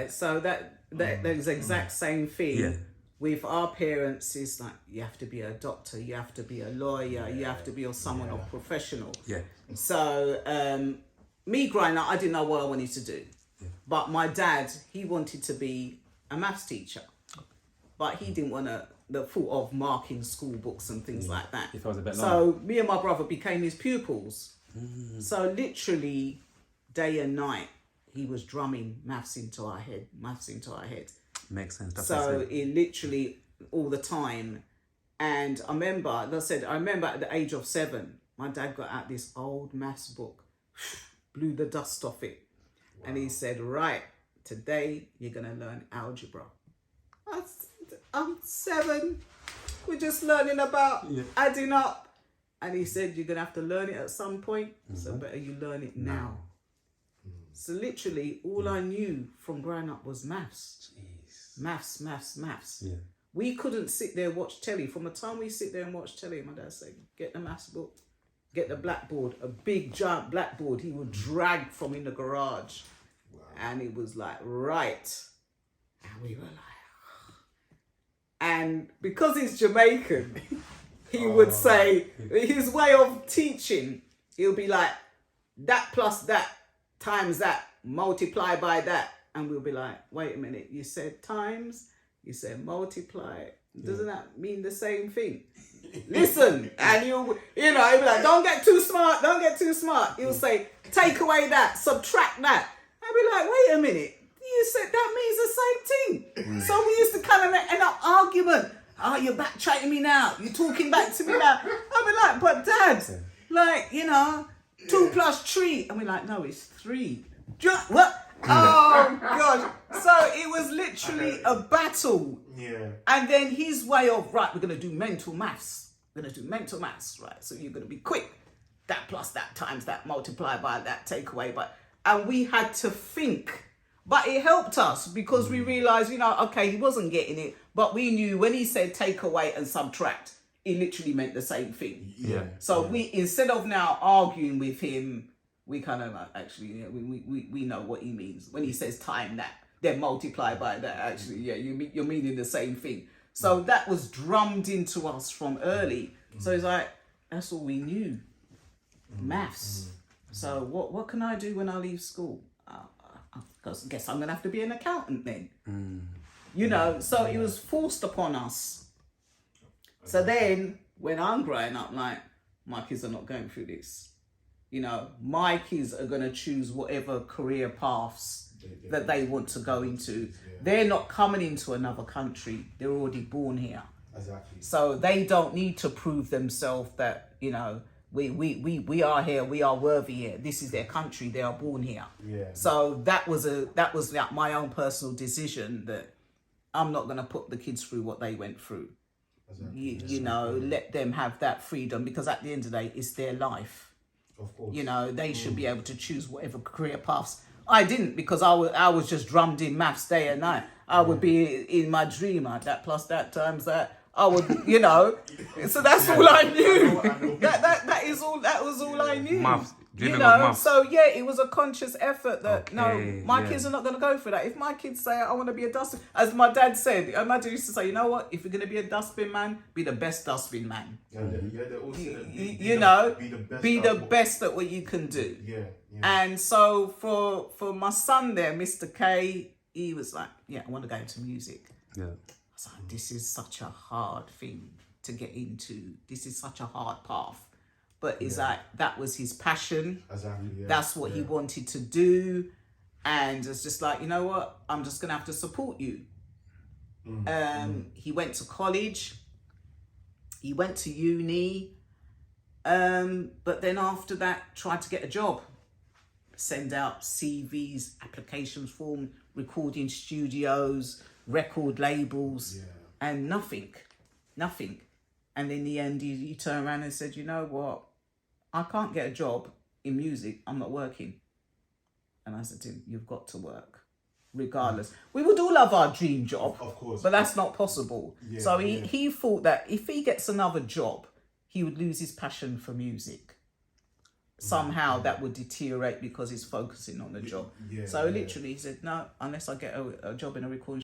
So that the exact same thing. Yeah. With our parents is like, you have to be a doctor, you have to be a lawyer, you have to be someone of professional. Yeah. So me growing up, I didn't know what I wanted to do. Yeah. But my dad, he wanted to be a maths teacher. But he didn't want the thought of marking school books and things like that. If I was a bit so me and my brother became his pupils. So literally day and night, he was drumming maths into our head. Makes sense. That's So it literally all the time. And I remember, as I said, at the age of 7, my dad got out this old maths book, blew the dust off it. Wow. And he said, right, today you're going to learn algebra. I'm 7. We're just learning about adding up. And he said, you're going to have to learn it at some point. So better you learn it now. So literally all I knew from growing up was maths. Maths. Yeah. We couldn't sit there and watch telly. From the time we sit there and watch telly, my dad said, get the maths book, get the blackboard, a big giant blackboard he would drag from in the garage. Wow. And it was like, right. And we were like, and because he's Jamaican, he would say, his way of teaching, he'll be like, that plus that times that, multiply by that. And we'll be like, wait a minute, you said times, you said multiply. Doesn't that mean the same thing? Listen, and he'll be like, don't get too smart. He'll say, take away that, subtract that. I'll be like, wait a minute, you said that means the same thing. So we used to kind of end up argument. Oh, you're backtracking me now. You're talking back to me now. I'll be like, but Dad, 2 plus 3. And we're like, no, it's 3. What? Oh God! So it was literally a battle. Yeah. And then his way of, right, we're gonna do mental maths, right? So you're gonna be quick. That plus that times that, multiply by that, take away by, and we had to think. But it helped us because we realized, okay, he wasn't getting it, but we knew when he said take away and subtract, it literally meant the same thing. Yeah. So we, instead of now arguing with him, we kind of we know what he means when he says time that, then multiply by that. Actually, you're meaning the same thing. So that was drummed into us from early. So it's like that's all we knew, maths. So what can I do when I leave school? I guess I'm gonna have to be an accountant then. So it was forced upon us. So then when I'm growing up, like my kids are not going through this. My kids are going to choose whatever career paths that they want to go into. They're not coming into another country. They're already born here. Exactly. So they don't need to prove themselves that, we are here, we are worthy here. This is their country. They are born here. Yeah. So that was like my own personal decision that I'm not going to put the kids through what they went through. Exactly. Let them have that freedom because at the end of the day, it's their life. Of course. They should be able to choose whatever career paths. I didn't because I was just drummed in maths day and night. I would be in my dream like that plus that times that. I would, So that's all I knew. That was all I knew. Maths. Maths. So it was a conscious effort that my yeah. kids are not going to go for that. If my kids say I want to be a dustbin, as my dad said, my dad used to say, you know what? If you're going to be a dustbin man, be the best dustbin man. Be the best at what you can do. Yeah. And so for my son there, Mr. K, he was like, I want to go into music. Yeah. I was like, this is such a hard thing to get into. This is such a hard path. But it's like, that was his passion. Exactly, yeah. That's what he wanted to do. And it's just like, you know what? I'm just going to have to support you. He went to college. He went to uni. But then after that, tried to get a job. Send out CVs, applications form, recording studios, record labels, and nothing. And in the end, he turned around and said, you know what? I can't get a job in music. I'm not working. And I said to him, you've got to work, regardless. We would all have our dream job, of course, but that's not possible. Yeah, so he thought that if he gets another job, he would lose his passion for music. somehow that would deteriorate because he's focusing on the job. So literally he said, no, unless I get a job in a recording